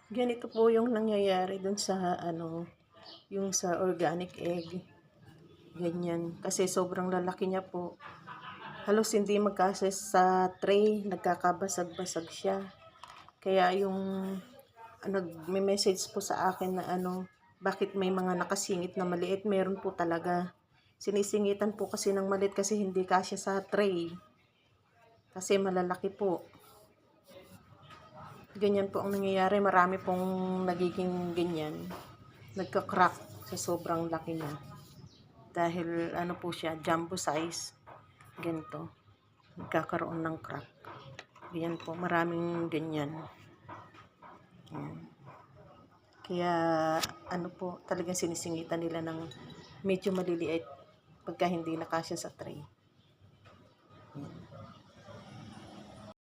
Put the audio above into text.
Ganito po yung nangyayari dun sa ano, yung sa organic egg. Ganyan. Kasi sobrang lalaki niya po. Halos hindi magkasya sa tray, nagkakabasag-basag siya. Kaya yung nagme-message po sa akin na bakit may mga nakasingit na maliit, meron po talaga. Sinisingitan po kasi ng maliit kasi hindi kasya sa tray. Kasi malalaki po. Ganyan po ang nangyayari. Marami pong nagiging ganyan. Nagka-crack sa sobrang laki na. Dahil ano po siya, jumbo size. Ganito. Nagkakaroon ng crack. Ganyan po, maraming ganyan. Yan. Kaya ano po, talagang sinisingitan nila ng medyo maliliit pagka hindi nakasya sa tray.